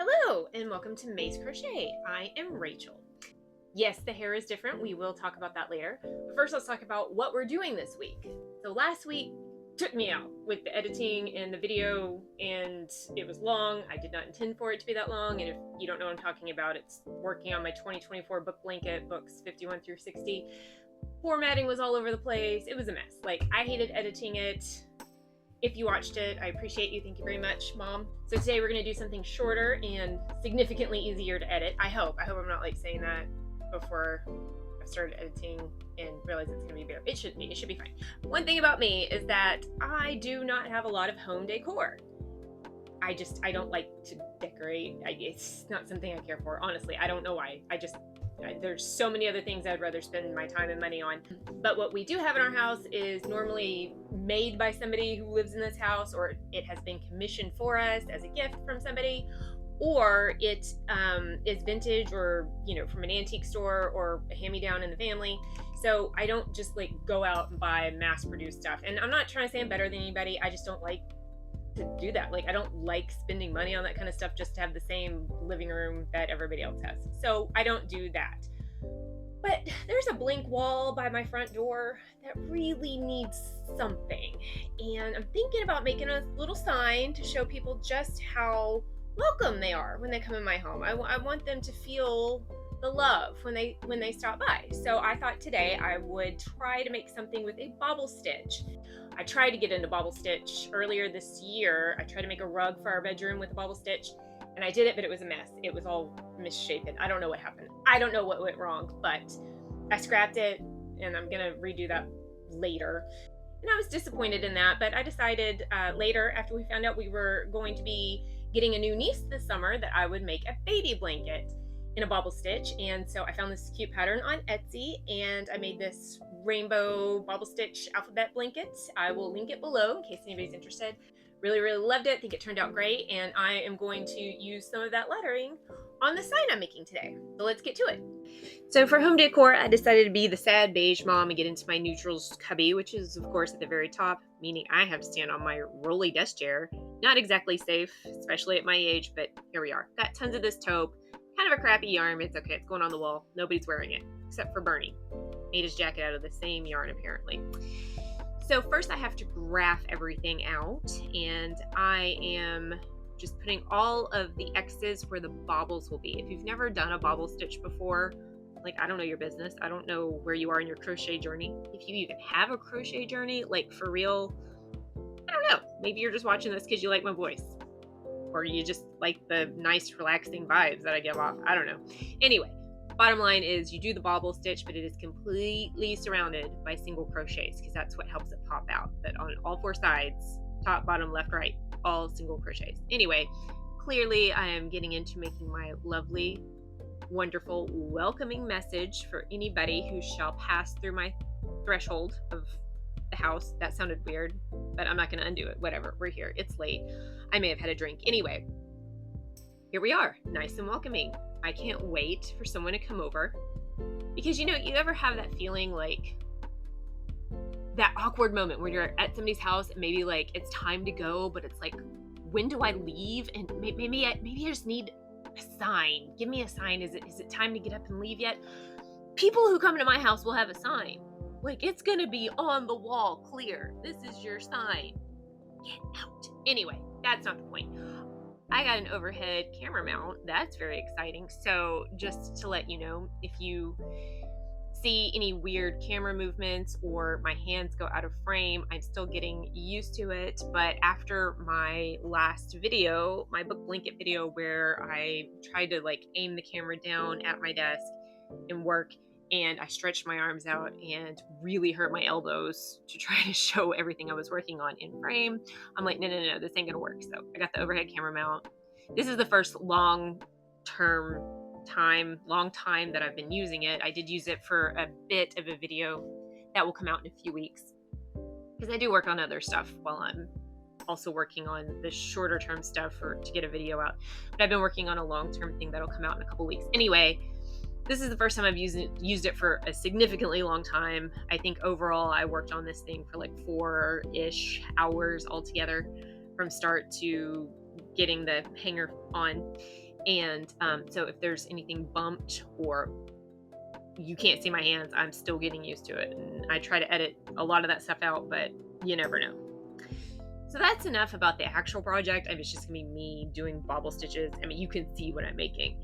Hello and welcome to May's Crochet. I am Rachel. Yes, the hair is different. We will talk about that later. But first, let's talk about what we're doing this week. So last week took me out with the editing and the video, and it was long. I did not intend for it to be that long. And if you don't know what I'm talking about, it's working on my 2024 book blanket, books 51 through 60. Formatting was all over the place. It was a mess. I hated editing it. If you watched it, I appreciate you. Thank you very much, Mom. So today we're going to do something shorter and significantly easier to edit. I hope I'm not saying that before I've started editing and realize it's going to be better. It should be fine. One thing about me is that I do not have a lot of home decor. I don't like to decorate. It's not something I care for. Honestly, I don't know why. There's so many other things I'd rather spend my time and money on. But what we do have in our house is normally made by somebody who lives in this house, or it has been commissioned for us as a gift from somebody, or it is vintage or, from an antique store or a hand-me-down in the family. So I don't just go out and buy mass-produced stuff. And I'm not trying to say I'm better than anybody. I just don't like to do that. I don't like spending money on that kind of stuff just to have the same living room that everybody else has. So I don't do that. But there's a blank wall by my front door that really needs something. And I'm thinking about making a little sign to show people just how welcome they are when they come in my home. I want them to feel the love when they stop by. So I thought today I would try to make something with a bobble stitch. I tried to get into bobble stitch earlier this year. I tried to make a rug for our bedroom with a bobble stitch, and I did it, but it was a mess. It was all misshapen. I don't know what happened. I don't know what went wrong, but I scrapped it, and I'm gonna redo that later. And I was disappointed in that, but I decided later, after we found out we were going to be getting a new niece this summer, that I would make a baby blanket in a bobble stitch. And so I found this cute pattern on Etsy, and I made this rainbow bobble stitch alphabet blanket. I will link it below in case anybody's interested. Really, really loved it. I think it turned out great, and I am going to use some of that lettering on the sign I'm making today. So let's get to it. So for home decor, I decided to be the sad beige mom and get into my neutrals cubby, which is of course at the very top, meaning I have to stand on my rolly desk chair. Not exactly safe, especially at my age, but here we are. Got tons of this taupe. Kind of a crappy yarn, but it's okay. It's going on the wall. Nobody's wearing it, except for Bernie. Made his jacket out of the same yarn, apparently. So first I have to graph everything out, and I am just putting all of the X's where the bobbles will be. If you've never done a bobble stitch before, I don't know your business. I don't know where you are in your crochet journey. If you even have a crochet journey, for real, I don't know. Maybe you're just watching this because you like my voice. Or you just like the nice relaxing vibes that I give off. I don't know. Anyway, bottom line is you do the bobble stitch, but it is completely surrounded by single crochets because that's what helps it pop out. But on all four sides, top, bottom, left, right, all single crochets. Anyway, clearly I am getting into making my lovely, wonderful, welcoming message for anybody who shall pass through my threshold of the house. That sounded weird, but I'm not going to undo it. Whatever. We're here. It's late. I may have had a drink. Anyway, here we are. Nice and welcoming. I can't wait for someone to come over because, you ever have that feeling that awkward moment when you're at somebody's house and maybe it's time to go, but it's when do I leave? And maybe I just need a sign. Give me a sign. Is it time to get up and leave yet? People who come to my house will have a sign. It's going to be on the wall, clear. This is your sign. Get out. Anyway, that's not the point. I got an overhead camera mount. That's very exciting. So just to let you know, if you see any weird camera movements or my hands go out of frame, I'm still getting used to it. But after my last video, my book blanket video, where I tried to aim the camera down at my desk and work, and I stretched my arms out and really hurt my elbows to try to show everything I was working on in frame. I'm like, no, this ain't gonna work. So I got the overhead camera mount. This is the first long time that I've been using it. I did use it for a bit of a video that will come out in a few weeks because I do work on other stuff while I'm also working on the shorter term stuff to get a video out. But I've been working on a long-term thing that'll come out in a couple weeks. Anyway, this is the first time I've used it for a significantly long time. I think overall I worked on this thing for 4-ish hours altogether from start to getting the hanger on. And so if there's anything bumped or you can't see my hands, I'm still getting used to it. And I try to edit a lot of that stuff out, but you never know. So that's enough about the actual project. I mean, it's just gonna be me doing bobble stitches. I mean, you can see what I'm making.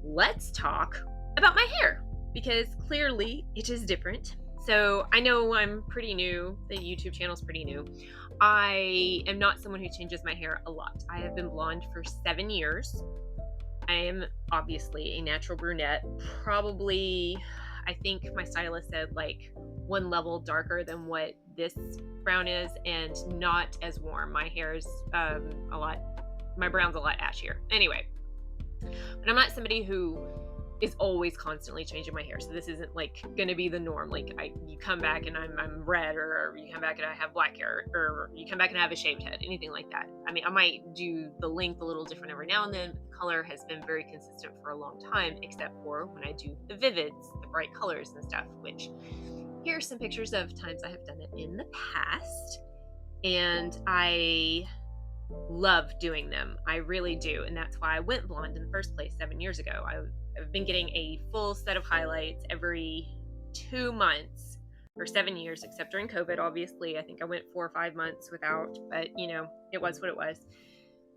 Let's talk about my hair, because clearly it is different. So I know I'm pretty new. The YouTube channel is pretty new. I am not someone who changes my hair a lot. I have been blonde for 7 years. I am obviously a natural brunette, probably, I think my stylist said like one level darker than what this brown is, and not as warm. My hair is my brown's a lot ashier. Anyway, but I'm not somebody who is always constantly changing my hair. So this isn't like gonna be the norm. Like you come back and I'm red, or you come back and I have black hair, or you come back and I have a shaved head, anything like that. I mean, I might do the length a little different every now and then, but the color has been very consistent for a long time, except for when I do the vivids, the bright colors and stuff, which here are some pictures of times I have done it in the past. And I love doing them. I really do. And that's why I went blonde in the first place 7 years ago. I've been getting a full set of highlights every 2 months for 7 years, except during COVID, obviously. I think I went 4 or 5 months without, but it was what it was.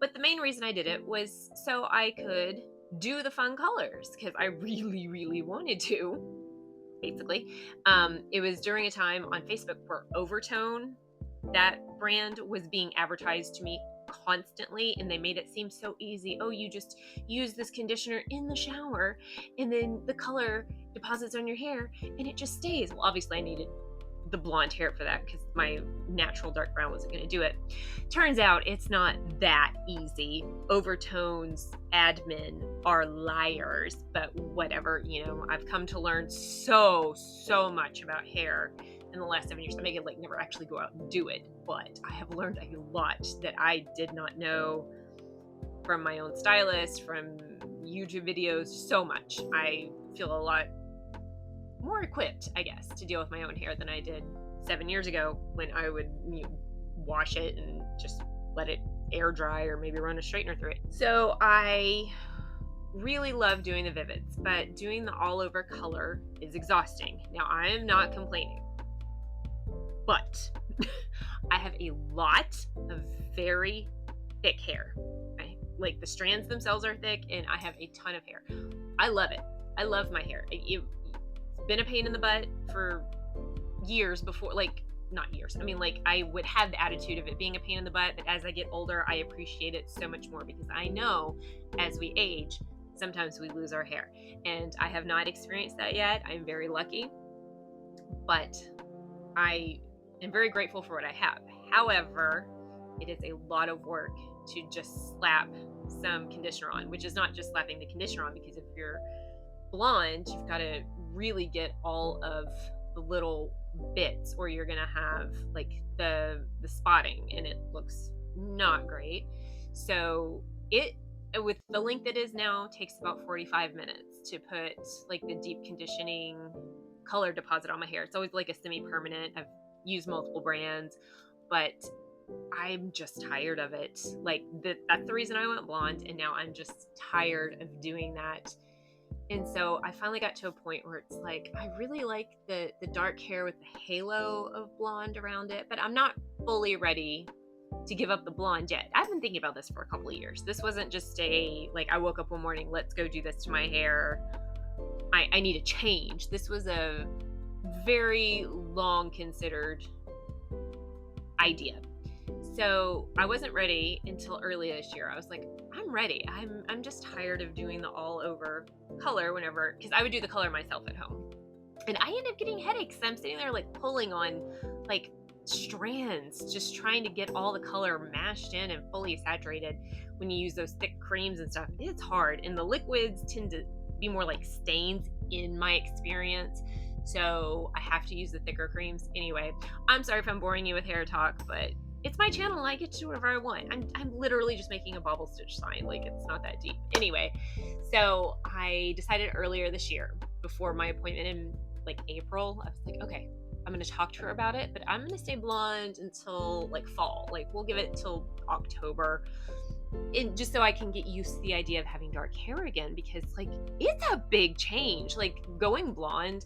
But the main reason I did it was so I could do the fun colors, because I really, really wanted to, basically. It was during a time on Facebook where Overtone, that brand, was being advertised to me constantly, and they made it seem so easy. Oh, you just use this conditioner in the shower and then the color deposits on your hair and it just stays. Well, obviously I needed the blonde hair for that, because my natural dark brown wasn't going to do it. Turns out it's not that easy. Overtone's admin are liars, but whatever. I've come to learn so much about hair in the last 7 years. I may like never actually go out and do it, but I have learned a lot that I did not know from my own stylist, from YouTube videos. So much. I feel a lot more equipped, I guess, to deal with my own hair than I did 7 years ago, when I would wash it and just let it air dry, or maybe run a straightener through it. So I really love doing the vivids, but doing the all over color is exhausting. Now, I am not complaining, but I have a lot of very thick hair. Like the strands themselves are thick, and I have a ton of hair. I love it. I love my hair. It's been a pain in the butt for years before, like, not years. I mean, like, I would have the attitude of it being a pain in the butt, but as I get older, I appreciate it so much more, because I know as we age, sometimes we lose our hair. And I have not experienced that yet. I'm very lucky, but I am very grateful for what I have. However, it is a lot of work to just slap some conditioner on, which is not just slapping the conditioner on, because if you're blonde, you've got to really get all of the little bits, or you're gonna have like the spotting, and it looks not great. So it, with the length it is now, takes about 45 minutes to put like the deep conditioning color deposit on my hair. It's always like a semi-permanent. I've used multiple brands, but I'm just tired of it. Like that's the reason I went blonde, and now I'm just tired of doing that. And so I finally got to a point where it's like, I really like the dark hair with the halo of blonde around it, but I'm not fully ready to give up the blonde yet. I've been thinking about this for a couple of years. This wasn't just like I woke up one morning, let's go do this to my hair. I need a change. This was a very long considered idea. So I wasn't ready until early this year. I was like, I'm ready. I'm just tired of doing the all over color whenever, because I would do the color myself at home. And I end up getting headaches. I'm sitting there like pulling on like strands, just trying to get all the color mashed in and fully saturated. When you use those thick creams and stuff, it's hard. And the liquids tend to be more like stains in my experience. So I have to use the thicker creams. Anyway, I'm sorry if I'm boring you with hair talk, but it's my channel and I get to do whatever I want. I'm literally just making a bobble stitch sign. Like, it's not that deep. Anyway, so I decided earlier this year, before my appointment in like April, I was like, okay, I'm going to talk to her about it, but I'm going to stay blonde until like fall. Like, we'll give it till October. just so I can get used to the idea of having dark hair again, because like it's a big change. Like going blonde,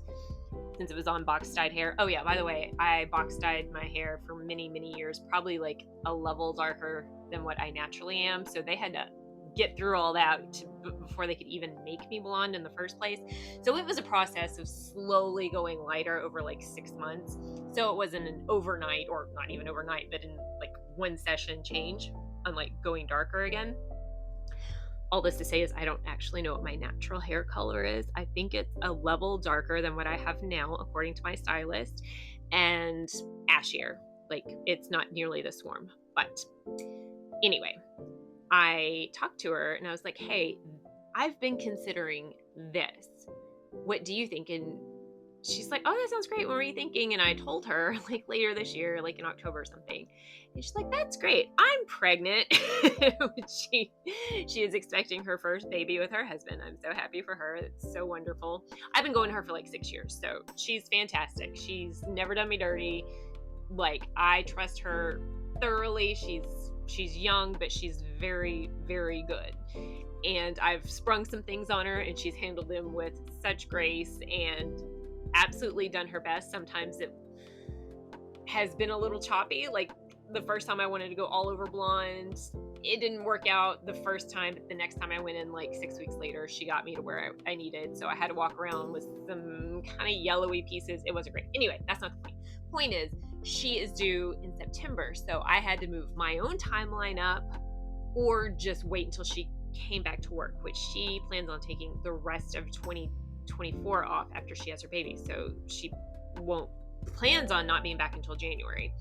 since it was on box dyed hair. Oh yeah, by the way, I box dyed my hair for many, many years, probably like a level darker than what I naturally am. So they had to get through all that before they could even make me blonde in the first place. So it was a process of slowly going lighter over like 6 months. So it wasn't an overnight, or not even overnight, but in like one session change, unlike going darker again. All this to say is I don't actually know what my natural hair color is. I think it's a level darker than what I have now, according to my stylist, and ashier. Like it's not nearly this warm. But anyway, I talked to her and I was like, hey, I've been considering this. What do you think? And she's like, oh, that sounds great. What were you thinking? And I told her like later this year, like in October or something. And she's like, that's great. I'm pregnant. she is expecting her first baby with her husband. I'm so happy for her. It's so wonderful. I've been going to her for like 6 years. So she's fantastic. She's never done me dirty. Like I trust her thoroughly. She's young, but she's very, very good. And I've sprung some things on her and she's handled them with such grace and absolutely done her best. Sometimes it has been a little choppy. Like the first time I wanted to go all over blonde, it didn't work out the first time, but the next time I went in like 6 weeks later, she got me to where I needed. So I had to walk around with some kind of yellowy pieces. It wasn't great. Anyway, that's not the point. Point is, she is due in September. So I had to move my own timeline up or just wait until she came back to work, which she plans on taking the rest of 2024 off after she has her baby. So she plans on not being back until January.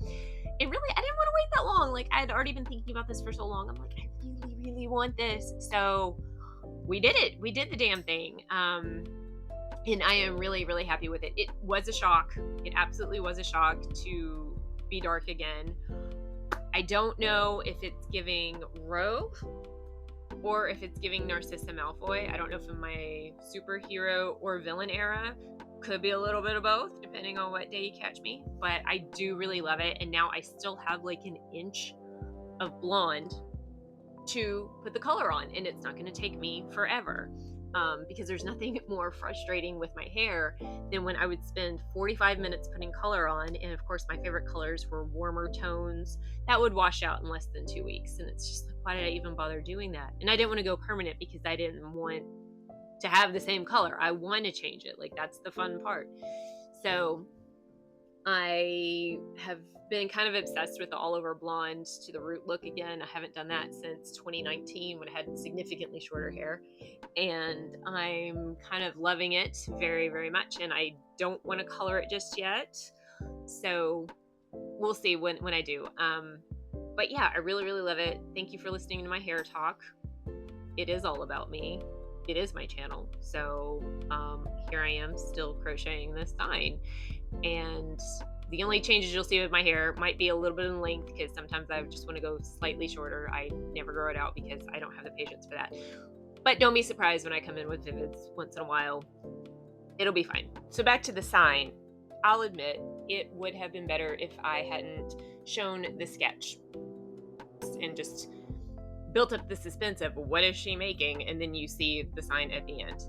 And really, I didn't want to wait that long. Like I'd already been thinking about this for so long. I'm like, I really, really want this. So we did it. We did the damn thing. And I am really, really happy with it. It was a shock. It absolutely was a shock to be dark again. I don't know if it's giving Rogue or if it's giving Narcissa Malfoy. I don't know if in my superhero or villain era. Could be a little bit of both, depending on what day you catch me. But I do really love it. And now I still have like an inch of blonde to put the color on. And it's not going to take me forever. Because there's nothing more frustrating with my hair than when I would spend 45 minutes putting color on. And of course, my favorite colors were warmer tones that would wash out in less than 2 weeks. And it's just like, why did I even bother doing that? And I didn't want to go permanent because I didn't want to have the same color. I want to change it. Like that's the fun part. So I have been kind of obsessed with the all over blonde to the root look again. I haven't done that since 2019 when I had significantly shorter hair, and I'm kind of loving it very, very much. And I don't want to color it just yet. So we'll see when I do. But yeah, I really, really love it. Thank you for listening to my hair talk. It is all about me. It is my channel. So here I am still crocheting this sign. And the only changes you'll see with my hair might be a little bit in length because sometimes I just want to go slightly shorter. I never grow it out because I don't have the patience for that. But don't be surprised when I come in with vivids once in a while. It'll be fine. So back to the sign. I'll admit it would have been better if I hadn't shown the sketch and just built up the suspense of what is she making, and then you see the sign at the end.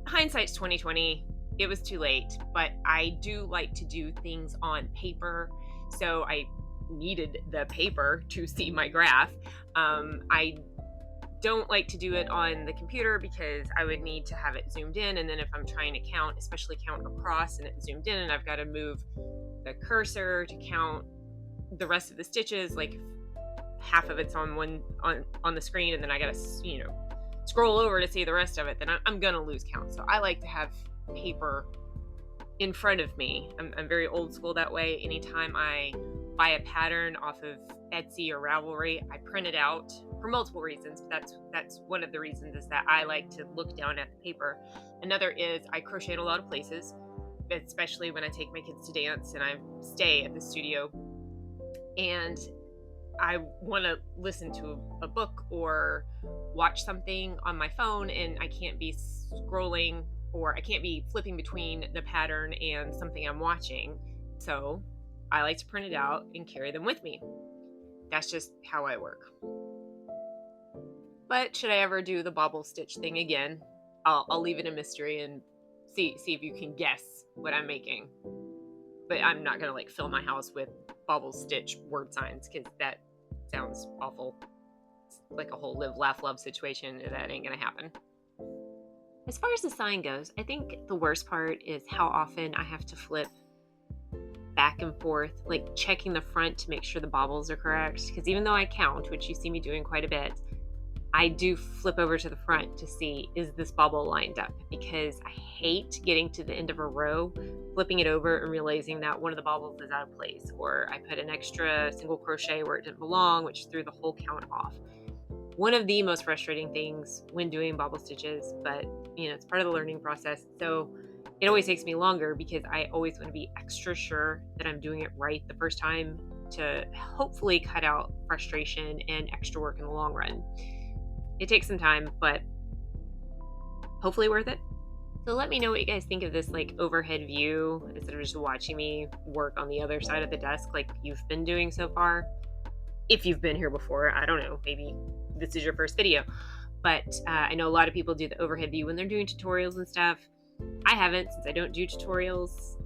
Hindsight's 2020. It was too late, but I do like to do things on paper, so I needed the paper to see my graph. I don't like to do it on the computer because I would need to have it zoomed in, and then if I'm trying to count, especially count across and it's zoomed in, and I've got to move the cursor to count the rest of the stitches, like half of it's on the screen, and then I gotta scroll over to see the rest of it, then I'm gonna lose count. So I like to have paper in front of me. I'm very old school that way. Anytime I buy a pattern off of Etsy or Ravelry, I print it out for multiple reasons. That's one of the reasons, is that I like to look down at the paper. Another is I crochet in a lot of places, especially when I take my kids to dance and I stay at the studio, and I want to listen to a book or watch something on my phone, and I can't be scrolling, or I can't be flipping between the pattern and something I'm watching. So I like to print it out and carry them with me. That's just how I work. But should I ever do the bobble stitch thing again, I'll leave it a mystery and see if you can guess what I'm making. But I'm not gonna like fill my house with bobble stitch word signs because that sounds awful. It's like a whole live, laugh, love situation. That ain't gonna happen. As far as the sign goes, I think the worst part is how often I have to flip back and forth, like checking the front to make sure the bobbles are correct. Because even though I count, which you see me doing quite a bit, I do flip over to the front to see, is this bobble lined up? Because I hate getting to the end of a row, flipping it over and realizing that one of the bobbles is out of place, or I put an extra single crochet where it didn't belong, which threw the whole count off. One of the most frustrating things when doing bobble stitches, but it's part of the learning process. So it always takes me longer because I always want to be extra sure that I'm doing it right the first time to hopefully cut out frustration and extra work in the long run. It takes some time, but hopefully worth it. So let me know what you guys think of this like overhead view instead of just watching me work on the other side of the desk like you've been doing so far. If you've been here before, I don't know, maybe this is your first video, but I know a lot of people do the overhead view when they're doing tutorials and stuff. I haven't, since I don't do tutorials.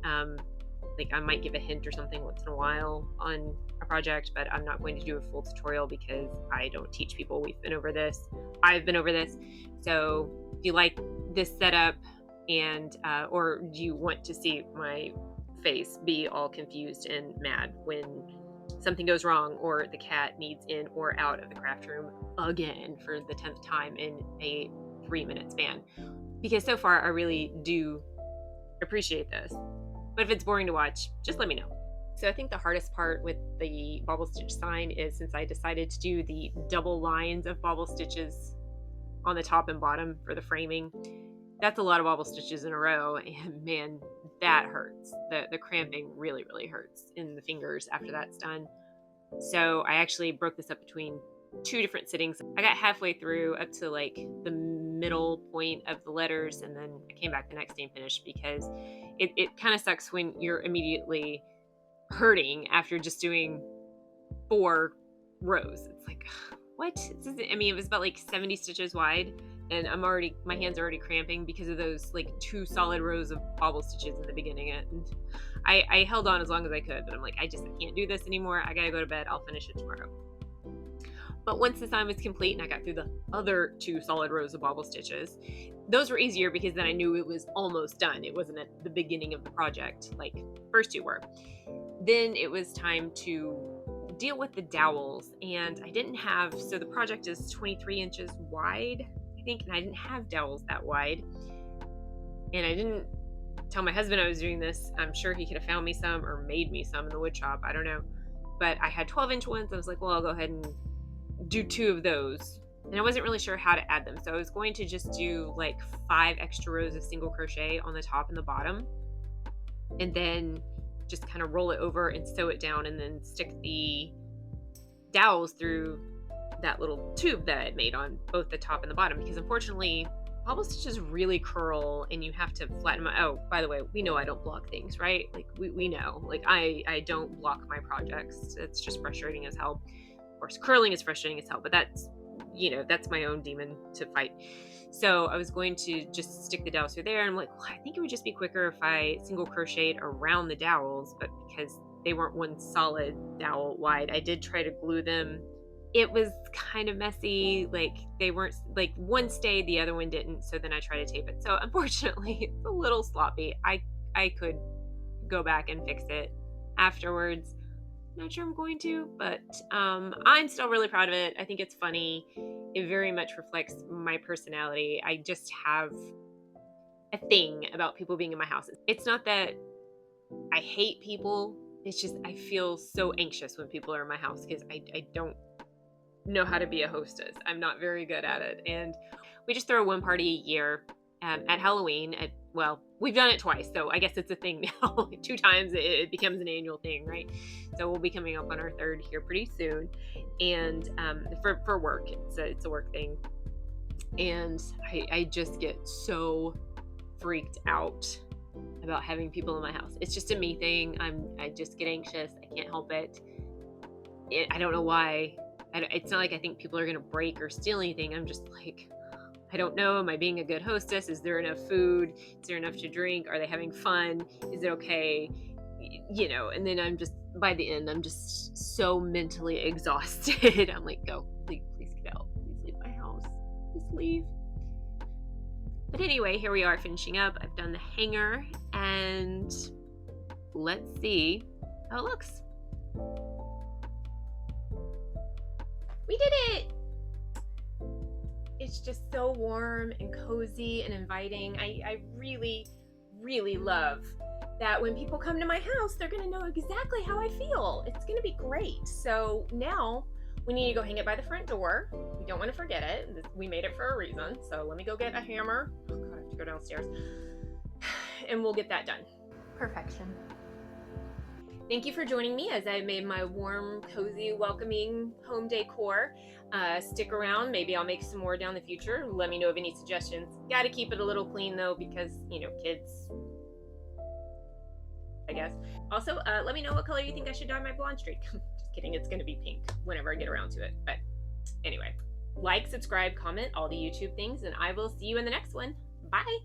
Like I might give a hint or something once in a while on a project, but I'm not going to do a full tutorial because I don't teach people. We've been over this. I've been over this. So if you like this setup and or do you want to see my face be all confused and mad when something goes wrong or the cat needs in or out of the craft room again for the 10th time in a 3-minute span? Because so far I really do appreciate this. But if it's boring to watch, just let me know. So I think the hardest part with the bobble stitch sign is since I decided to do the double lines of bobble stitches on the top and bottom for the framing, that's a lot of bobble stitches in a row, and man, that hurts. The cramping really, really hurts in the fingers after that's done. So I actually broke this up between 2 different sittings. I got halfway through up to like the middle point of the letters, and then I came back the next day and finished because it kind of sucks when you're immediately hurting after just doing 4 rows. It's like, what? It was about like 70 stitches wide, and my hands are already cramping because of those like 2 solid rows of bobble stitches in the beginning. And I held on as long as I could, but I'm like, I can't do this anymore. I gotta go to bed. I'll finish it tomorrow. But once the sign was complete and I got through the other 2 solid rows of bobble stitches, those were easier because then I knew it was almost done. It wasn't at the beginning of the project like first 2 were. Then it was time to deal with the dowels, and I didn't have, so the project is 23 inches wide, I think, and I didn't have dowels that wide. And I didn't tell my husband I was doing this. I'm sure he could have found me some or made me some in the wood shop. I don't know. But I had 12-inch ones. I was like, well, I'll go ahead and do 2 of those. And I wasn't really sure how to add them. So I was going to just do like 5 extra rows of single crochet on the top and the bottom, and then just kind of roll it over and sew it down, and then stick the dowels through that little tube that I had made on both the top and the bottom, because unfortunately bobble stitches really curl and you have to flatten them. Oh, by the way, we know I don't block things, right? Like we know, like I don't block my projects. It's just frustrating as hell. Of course, curling is frustrating as hell, but that's my own demon to fight. So I was going to just stick the dowels through there, and I'm like, well, I think it would just be quicker if I single crocheted around the dowels, but because they weren't one solid dowel wide, I did try to glue them. It was kind of messy. Like they weren't, like one stayed, the other one didn't. So then I tried to tape it. So unfortunately, it's a little sloppy. I could go back and fix it afterwards. Not sure I'm going to, but I'm still really proud of it. I think it's funny. It very much reflects my personality. I just have a thing about people being in my house. It's not that I hate people. It's just I feel so anxious when people are in my house because I don't know how to be a hostess. I'm not very good at it. And we just throw one party a year at Halloween. Well, we've done it twice, so I guess it's a thing now. 2 times it becomes an annual thing, right? So we'll be coming up on our 3rd here pretty soon. And for work, it's a work thing. And I just get so freaked out about having people in my house. It's just a me thing. I just get anxious. I can't help it. I don't know why. It's not like I think people are going to break or steal anything. I'm just like, I don't know. Am I being a good hostess? Is there enough food? Is there enough to drink? Are they having fun? Is it okay? You know, and then I'm just, by the end, I'm just so mentally exhausted. I'm like, go, please get out. Please leave my house. Just leave. But anyway, here we are finishing up. I've done the hanger, and let's see how it looks. We did it! It's just so warm and cozy and inviting. I really, really love that when people come to my house, they're gonna know exactly how I feel. It's gonna be great. So now we need to go hang it by the front door. We don't want to forget it. We made it for a reason. So let me go get a hammer. Oh God, I have to go downstairs. And we'll get that done. Perfection. Thank you for joining me as I made my warm, cozy, welcoming home decor. Stick around. Maybe I'll make some more down the future. Let me know of any suggestions. Got to keep it a little clean though, because, you know, kids, I guess. Also, let me know what color you think I should dye my blonde streak. Just kidding. It's going to be pink whenever I get around to it. But anyway, like, subscribe, comment, all the YouTube things, and I will see you in the next one. Bye.